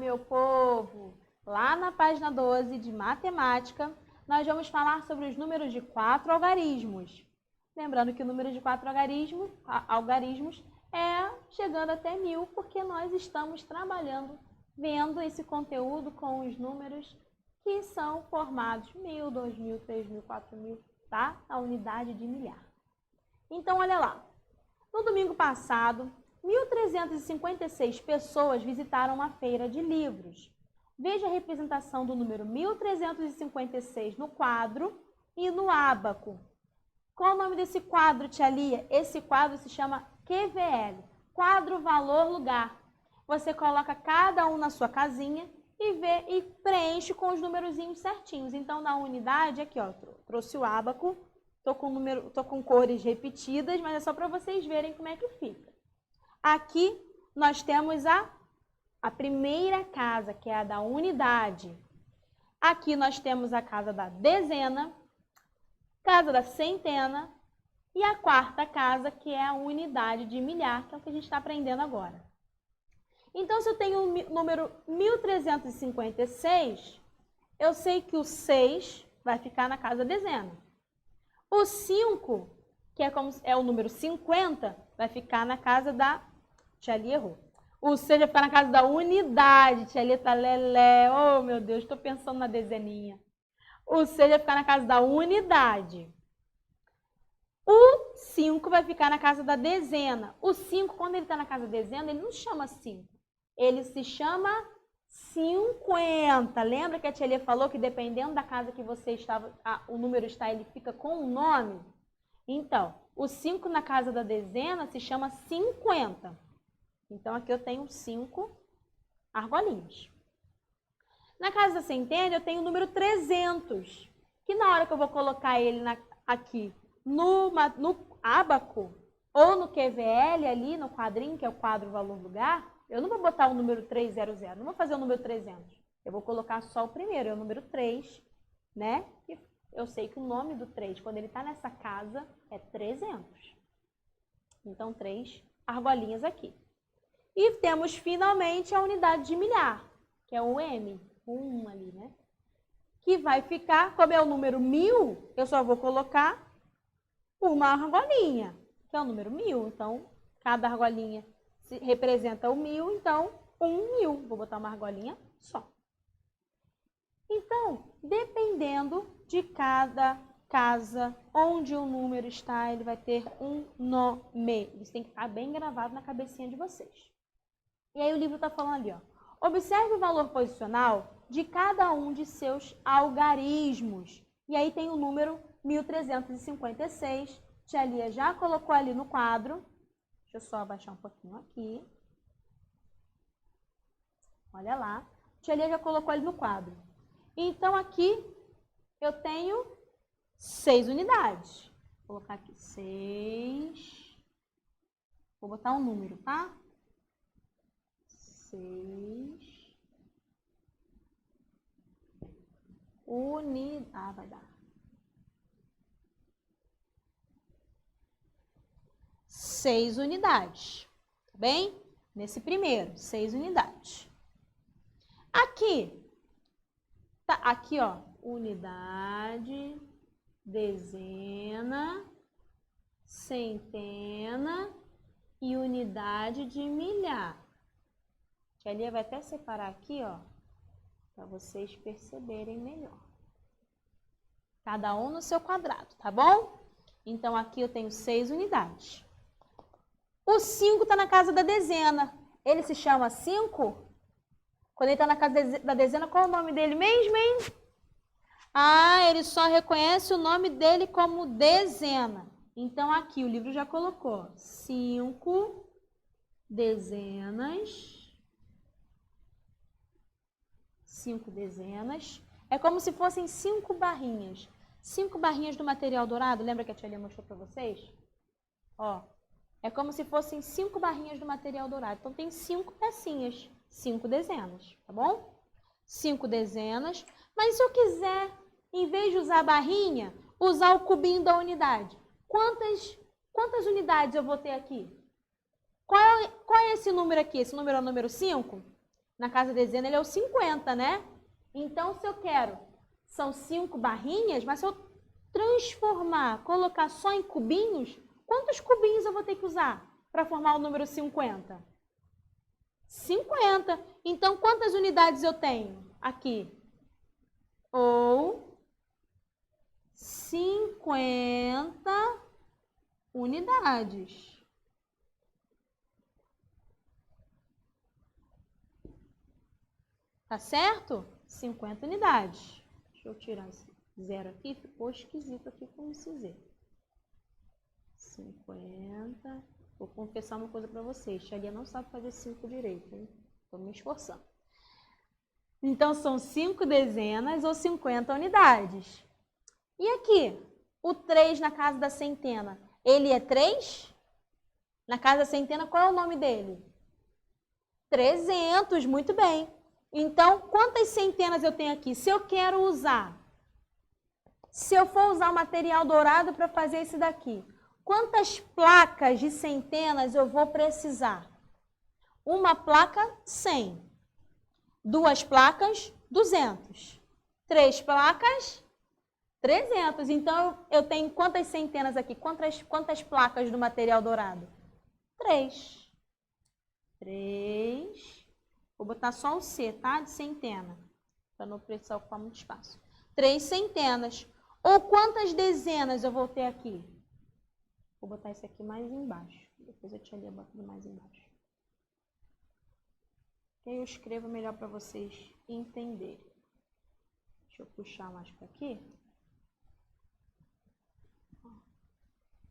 meu povo! Lá na página 12 de matemática, nós vamos falar sobre os números de 4 algarismos. Lembrando que o número de 4 algarismos é chegando até 1000, porque nós estamos trabalhando, vendo esse conteúdo com os números que são formados 1000, 2000, 3000, 4000, tá? A unidade de milhar. Então, olha lá. No domingo passado, 1.356 pessoas visitaram uma feira de livros. Veja a representação do número 1.356 no quadro e no ábaco. Qual o nome desse quadro, tia Lia? Esse quadro se chama QVL, quadro, valor, lugar. Você coloca cada um na sua casinha e preenche com os numerozinhos certinhos. Então, na unidade, aqui, ó, trouxe o ábaco, tô com cores repetidas, mas é só para vocês verem como é que fica. Aqui, nós temos a primeira casa, que é a da unidade. Aqui nós temos a casa da dezena, casa da centena e a quarta casa, que é a unidade de milhar, que é o que a gente está aprendendo agora. Então, se eu tenho o número 1.356, eu sei que o 6 vai ficar na casa da dezena. O 5, que é o número 50, vai ficar na casa da... Tia Lia errou. O 6 vai ficar na casa da unidade. Tia Lia tá lelé. Oh, meu Deus, estou pensando na dezeninha. O 6 vai ficar na casa da unidade. O 5 vai ficar na casa da dezena. O 5, quando ele está na casa da dezena, ele não se chama 5. Ele se chama 50. Lembra que a tia Lia falou que dependendo da casa que você estava, o número está, ele fica com um nome? Então, o 5 na casa da dezena se chama 50. Então, aqui eu tenho 5 argolinhas. Na casa da centena, eu tenho o número 300, que na hora que eu vou colocar ele aqui no ábaco ou no QVL, ali no quadrinho, que é o quadro, valor, lugar, eu não vou botar o número 300, não vou fazer o número 300. Eu vou colocar só o primeiro, é o número 3, né? E eu sei que o nome do 3, quando ele está nessa casa, é 300. Então, 3 argolinhas aqui. E temos, finalmente, a unidade de milhar, que é o M, o 1 ali, né? Que vai ficar, como é o número 1000, eu só vou colocar uma argolinha, que é o número 1000. Então, cada argolinha representa o 1000, então, 1000. Vou botar uma argolinha só. Então, dependendo de cada casa onde o número está, ele vai ter um nome. Isso tem que estar bem gravado na cabecinha de vocês. E aí o livro está falando ali, ó. Observe o valor posicional de cada um de seus algarismos. E aí tem o número 1.356. Tia Lia já colocou ali no quadro. Deixa eu só abaixar um pouquinho aqui. Olha lá. Tia Lia já colocou ali no quadro. Então, aqui eu tenho 6 unidades. Vou colocar aqui 6. Vou botar um número, tá? 6 unidades. Ah, vai dar. 6 unidades. Tá bem? Nesse primeiro, 6 unidades. Aqui. Tá, aqui, ó. Unidade, dezena, centena e unidade de milhar. A Lia vai até separar aqui, ó, para vocês perceberem melhor. Cada um no seu quadrado, tá bom? Então, aqui eu tenho 6 unidades. O 5 está na casa da dezena. Ele se chama 5? Quando ele está na casa da dezena, qual é o nome dele mesmo, hein? Ah, ele só reconhece o nome dele como dezena. Então, aqui o livro já colocou 5 dezenas. 5 dezenas. É como se fossem 5 barrinhas. 5 barrinhas do material dourado. Lembra que a tia Lia mostrou para vocês? Ó, é como se fossem 5 barrinhas do material dourado. Então, tem 5 pecinhas. 5 dezenas, tá bom? 5 dezenas. Mas se eu quiser, em vez de usar a barrinha, usar o cubinho da unidade, quantas unidades eu vou ter aqui? Qual é esse número aqui? Esse número é o número 5? na casa dezena, ele é o 50, né? Então, se eu quero, são 5 barrinhas, mas se eu transformar, colocar só em cubinhos, quantos cubinhos eu vou ter que usar para formar o número 50? 50. Então, quantas unidades eu tenho aqui? Ou 50 unidades. Tá certo? 50 unidades. Deixa eu tirar esse zero aqui, ficou esquisito aqui com esse Z. 50. Vou confessar uma coisa para vocês. Xalia não sabe fazer 5 direito, hein? Estou me esforçando. Então, são 5 dezenas ou 50 unidades. E aqui, o 3 na casa da centena, ele é 3? Na casa da centena, qual é o nome dele? 300, muito bem. Então, quantas centenas eu tenho aqui? Se eu quero usar, se eu for usar o material dourado para fazer esse daqui, quantas placas de centenas eu vou precisar? Uma placa, 100. 2 placas, 200. 3 placas, 300. Então, eu tenho quantas centenas aqui? Quantas placas do material dourado? 3. 3. Vou botar só o C, tá? De centena. Para não precisar ocupar muito espaço. 3 centenas. Ou quantas dezenas eu vou ter aqui? Vou botar esse aqui mais embaixo. Depois a tia Lia bota mais embaixo. E aí eu escrevo melhor para vocês entenderem. Deixa eu puxar mais para aqui.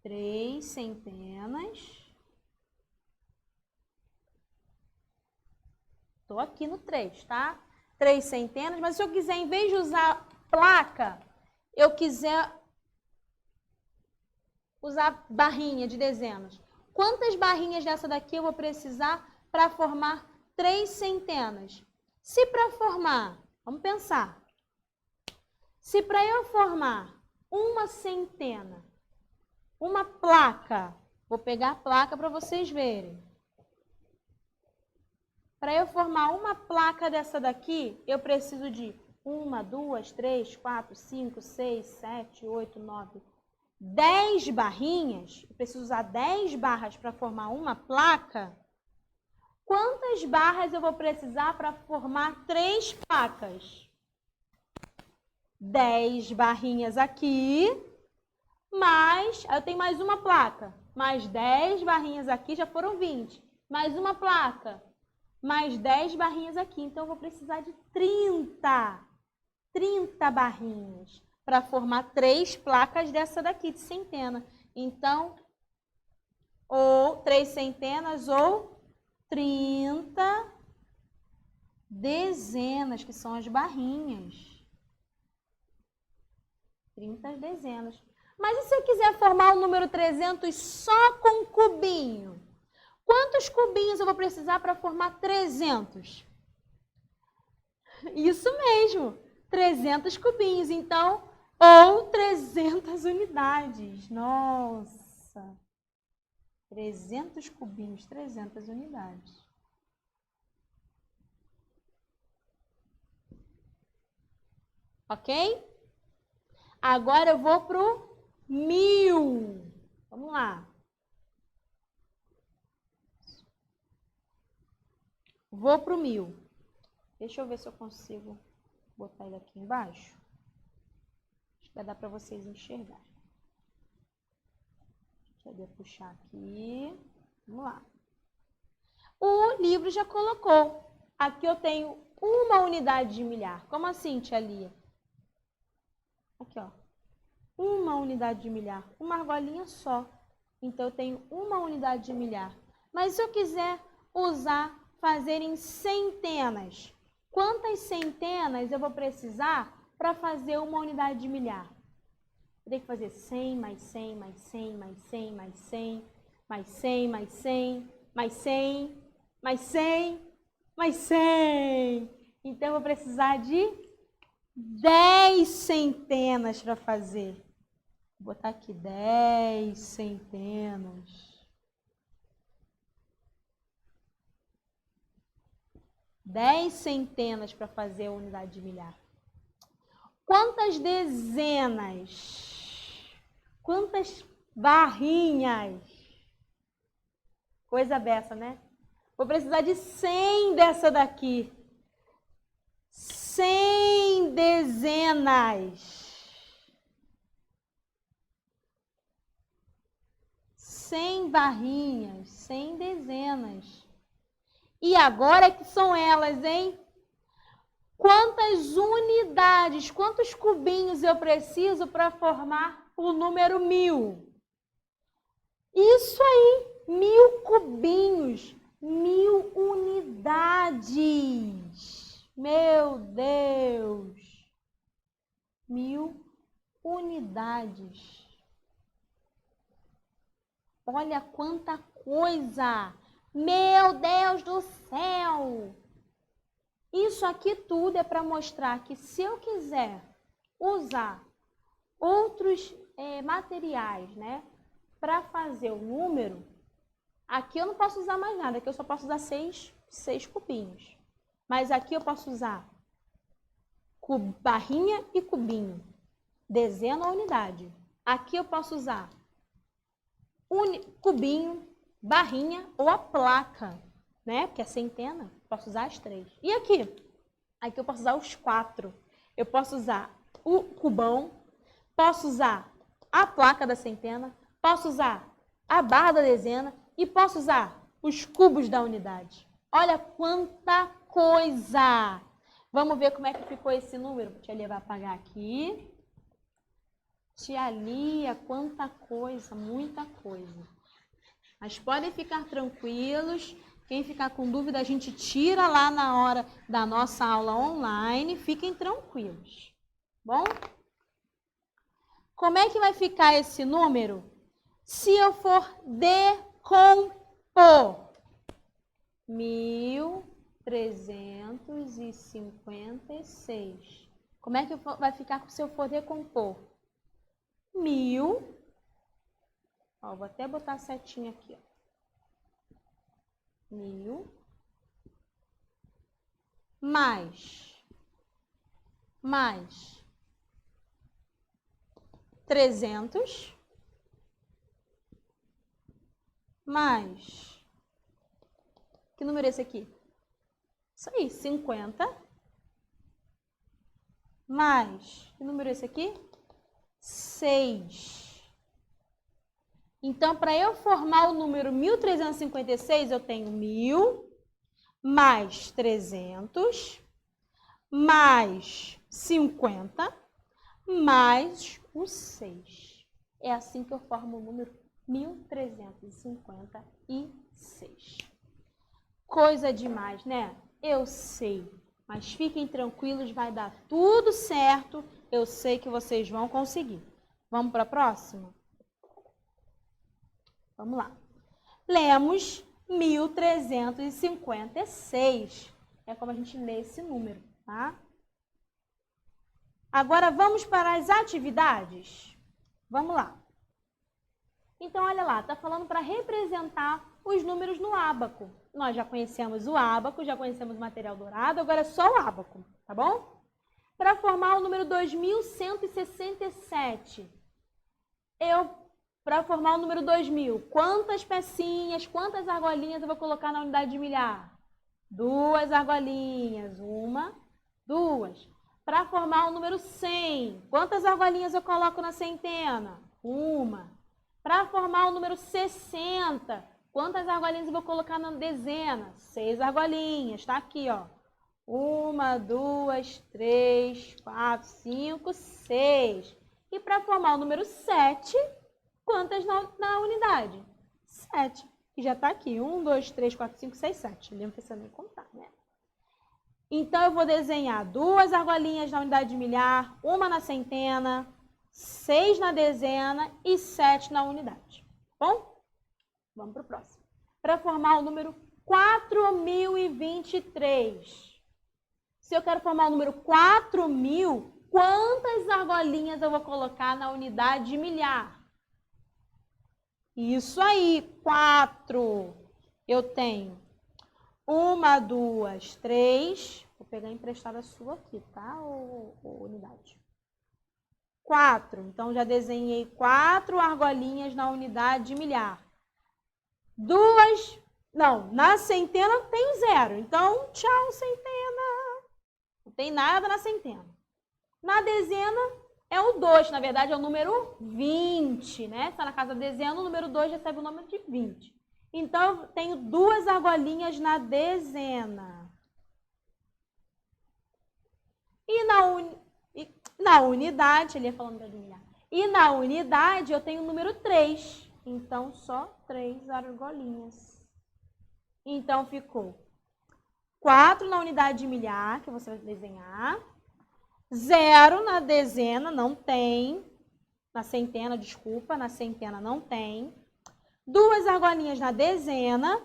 3 centenas. Estou aqui no 3, tá? 3 centenas, mas se eu quiser, em vez de usar placa, eu quiser usar barrinha de dezenas. Quantas barrinhas dessa daqui eu vou precisar para formar 3 centenas? Se para formar, vamos pensar. Se para eu formar uma centena, uma placa, vou pegar a placa para vocês verem. Para eu formar uma placa dessa daqui, eu preciso de 1, 2, 3, 4, 5, 6, 7, 8, 9, 10 barrinhas. Eu preciso usar 10 barras para formar uma placa. Quantas barras eu vou precisar para formar 3 placas? 10 barrinhas aqui, mais, eu tenho mais uma placa, mais 10 barrinhas aqui, já foram 20. Mais uma placa, mais 10 barrinhas aqui. Então, eu vou precisar de 30 barrinhas para formar 3 placas dessa daqui, de centena. Então, ou 3 centenas ou 30 dezenas, que são as barrinhas. 30 dezenas. Mas e se eu quiser formar o número 300 só com cubinho? Quantos cubinhos eu vou precisar para formar 300? Isso mesmo, 300 cubinhos. Então, ou 300 unidades. Nossa! 300 cubinhos, 300 unidades. Ok? Agora eu vou para o 1000. Vamos lá. Vou para o 1000. Deixa eu ver se eu consigo botar ele aqui embaixo. Acho que vai dar para vocês enxergarem. Deixa eu puxar aqui. Vamos lá. O livro já colocou. Aqui eu tenho uma unidade de milhar. Como assim, tia Lia? Aqui, ó. Uma unidade de milhar. Uma argolinha só. Então, eu tenho uma unidade de milhar. Mas se eu quiser usar, fazer em centenas, quantas centenas eu vou precisar para fazer uma unidade de milhar? Eu tenho que fazer 100, mais 100, mais 100, mais 100, mais 100, mais 100, mais 100, mais 100, mais 100, mais 100. Então, eu vou precisar de 10 centenas para fazer. Vou botar aqui 10 centenas. 10 centenas para fazer a unidade de milhar. Quantas dezenas? Quantas barrinhas? Coisa dessa, né? Vou precisar de 100 dessa daqui. 100 dezenas. 100 barrinhas, 100 dezenas. E agora que são elas, hein? Quantas unidades, quantos cubinhos eu preciso para formar o número 1000? Isso aí, 1000 cubinhos, 1000 unidades. Meu Deus! 1000 unidades. Olha quanta coisa! Meu Deus do céu! Isso aqui tudo é para mostrar que se eu quiser usar outros materiais, né, para fazer o número, aqui eu não posso usar mais nada, aqui eu só posso usar 6 cubinhos. Mas aqui eu posso usar barrinha e cubinho, dezena ou unidade. Aqui eu posso usar cubinho, barrinha ou a placa, né? Porque é centena, posso usar as 3. E aqui? Aqui eu posso usar os 4. Eu posso usar o cubão, posso usar a placa da centena, posso usar a barra da dezena e posso usar os cubos da unidade. Olha quanta coisa! Vamos ver como é que ficou esse número. Tia Lia vai apagar aqui. Tia Lia, quanta coisa, muita coisa. Mas podem ficar tranquilos. Quem ficar com dúvida, a gente tira lá na hora da nossa aula online. Fiquem tranquilos. Bom? Como é que vai ficar esse número se eu for decompor? 1356. Como é que vai ficar se eu for decompor? 1000. Ó, vou até botar a setinha aqui, ó. 1000 mais 300 mais, que número é esse aqui? Isso aí, 50 mais, que número é esse aqui? 6. Então, para eu formar o número 1356, eu tenho 1000 mais 300 mais 50 mais o 6. É assim que eu formo o número 1356. Coisa demais, né? Eu sei, mas fiquem tranquilos, vai dar tudo certo. Eu sei que vocês vão conseguir. Vamos para a próxima? Vamos lá. Lemos 1356. É como a gente lê esse número, tá? Agora vamos para as atividades? Vamos lá. Então, olha lá, tá falando para representar os números no ábaco. Nós já conhecemos o ábaco, já conhecemos o material dourado, agora é só o ábaco, tá bom? Para formar o número 2167, para formar o número 2000, quantas pecinhas, quantas argolinhas eu vou colocar na unidade de milhar? 2 argolinhas, 1, 2. Para formar o número 100, quantas argolinhas eu coloco na centena? 1. Para formar o número 60, quantas argolinhas eu vou colocar na dezena? 6 argolinhas, tá aqui, ó. 1, 2, 3, 4, 5, 6. E para formar o número 7, quantas na unidade? 7. Que já está aqui. 1, 2, 3, 4, 5, 6, 7. Não precisa nem contar, né? Então, eu vou desenhar 2 argolinhas na unidade de milhar, 1 na centena, 6 na dezena e 7 na unidade. Bom? Vamos para o próximo. Para formar o número 4023. Se eu quero formar o número 4000, quantas argolinhas eu vou colocar na unidade de milhar? Isso aí, 4. Eu tenho 1, 2, 3. Vou pegar emprestada a sua aqui, tá, unidade? 4. Então, já desenhei 4 argolinhas na unidade de milhar. Na centena tem 0. Então, tchau, centena. Não tem nada na centena. Na dezena é o 2. Na verdade, é o número 20, né? Está na casa da dezena, o número 2 recebe o número de 20. Então, eu tenho 2 argolinhas na dezena. E na unidade, ele ia falando da milhar. E na unidade, eu tenho o número 3. Então, só 3 argolinhas. Então, ficou 4 na unidade de milhar, que você vai desenhar. 0 na dezena, não tem. Na centena, desculpa, na centena não tem. 2 argolinhas na dezena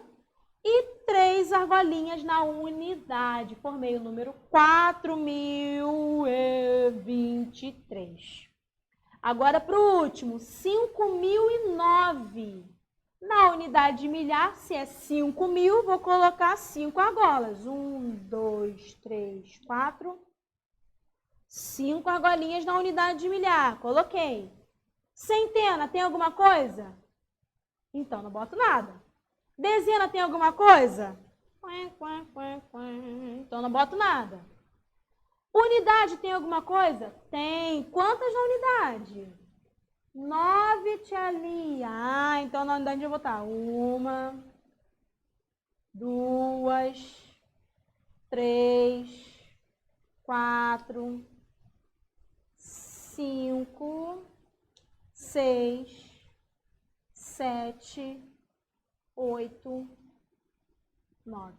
e 3 argolinhas na unidade. Formei o número 4.023. Agora, para o último, 5.009. Na unidade de milhar, se é 5.000, vou colocar 5 argolas. 1, 2, 3, 4. 5 argolinhas na unidade de milhar. Coloquei. Centena, tem alguma coisa? Então, não boto nada. Dezena, tem alguma coisa? Então, não boto nada. Unidade, tem alguma coisa? Tem. Quantas na unidade? 9, tia Lia. Então na unidade eu vou botar 1, 2, 3, 4, 5, 6, 7, 8, 9.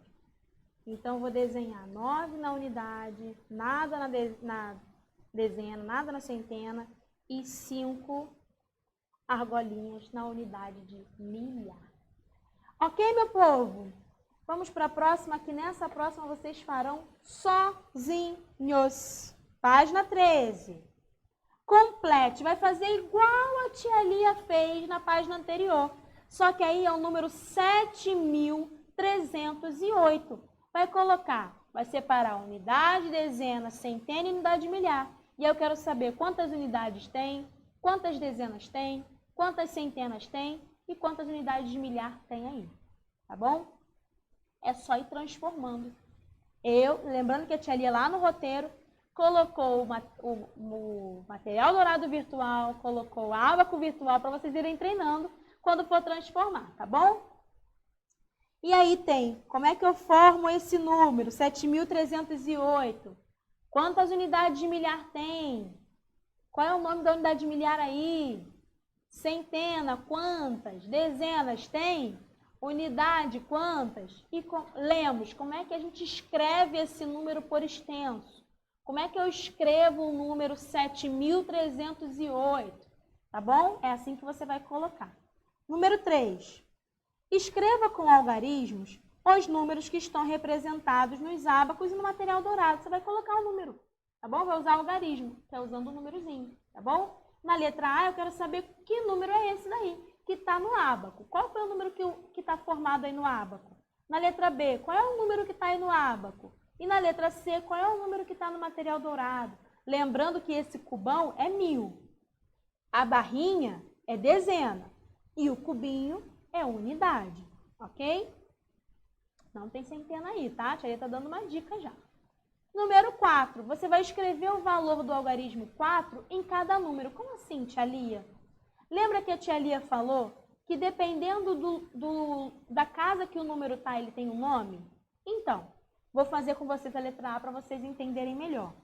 Então, eu vou desenhar 9 na unidade, nada na dezena, nada na centena e 5 argolinhas na unidade de milhar. Ok, meu povo? Vamos para a próxima, que nessa próxima vocês farão sozinhos. Página 13. Complete. Vai fazer igual a tia Lia fez na página anterior. Só que aí é o número 7.308. Vai colocar, vai separar unidade, dezena, centena e unidade de milhar. E eu quero saber quantas unidades tem, quantas dezenas tem, quantas centenas tem e quantas unidades de milhar tem aí. Tá bom? É só ir transformando. Lembrando que a tia Lia lá no roteiro colocou o material dourado virtual, colocou o ábaco virtual para vocês irem treinando quando for transformar, tá bom? E aí tem, como é que eu formo esse número, 7.308? Quantas unidades de milhar tem? Qual é o nome da unidade de milhar aí? Centena, quantas? Dezenas tem? Unidade, quantas? E lemos, como é que a gente escreve esse número por extenso? Como é que eu escrevo o número 7.308? Tá bom? É assim que você vai colocar. Número 3. Escreva com algarismos os números que estão representados nos ábacos e no material dourado. Você vai colocar o número, tá bom? Vai usar algarismo, que é usando o númerozinho, tá bom? Na letra A, eu quero saber que número é esse daí, que está no ábaco. Qual foi o número que está formado aí no ábaco? Na letra B, qual é o número que está aí no ábaco? E na letra C, qual é o número que está no material dourado? Lembrando que esse cubão é 1000. A barrinha é dezena. E o cubinho é unidade, ok? Não tem centena aí, tá? A tia está dando uma dica já. Número 4. Você vai escrever o valor do algarismo 4 em cada número. Como assim, tia Lia? Lembra que a tia Lia falou que dependendo da casa que o número está, ele tem um nome? Então, vou fazer com vocês a letra A para vocês entenderem melhor.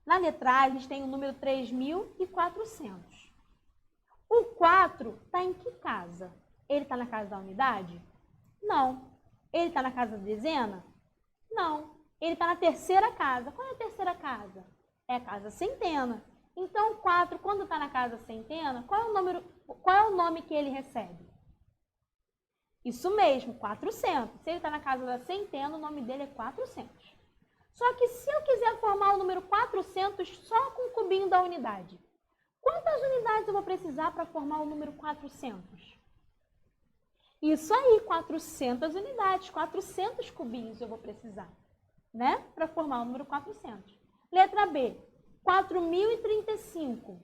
Na letra A, eles têm o número 3.400. O 4 está em que casa? Ele está na casa da unidade? Não. Ele está na casa da dezena? Não. Ele está na terceira casa. Qual é a terceira casa? É a casa centena. Então, o 4, quando está na casa centena, qual é o nome que ele recebe? Isso mesmo, 400. Se ele está na casa da centena, o nome dele é 400. Só que se eu quiser formar o número 400 só com o cubinho da unidade, quantas unidades eu vou precisar para formar o número 400? Isso aí, 400 unidades, 400 cubinhos eu vou precisar, né? Para formar o número 400. Letra B, 4.035.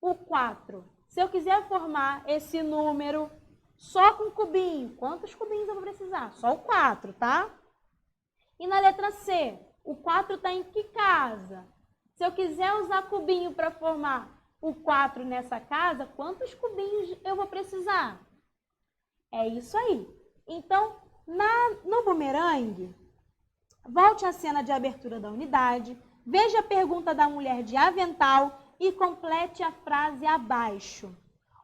O 4. Se eu quiser formar esse número só com cubinho, quantos cubinhos eu vou precisar? Só o 4, tá? E na letra C, o 4 está em que casa? Se eu quiser usar cubinho para formar o 4 nessa casa, quantos cubinhos eu vou precisar? É isso aí. Então, no bumerangue, volte à cena de abertura da unidade, veja a pergunta da mulher de avental e complete a frase abaixo.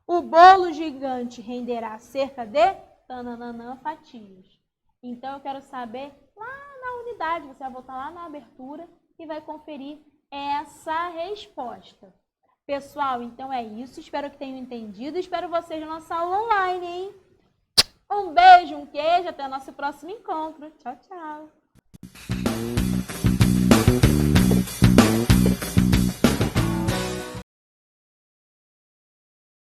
O bolo gigante renderá cerca de tananana fatias. Então, eu quero saber lá na unidade, você vai voltar lá na abertura e vai conferir essa resposta. Pessoal, então é isso. Espero que tenham entendido. Espero vocês na nossa aula online, hein? Um beijo, um queijo. Até o nosso próximo encontro. Tchau, tchau.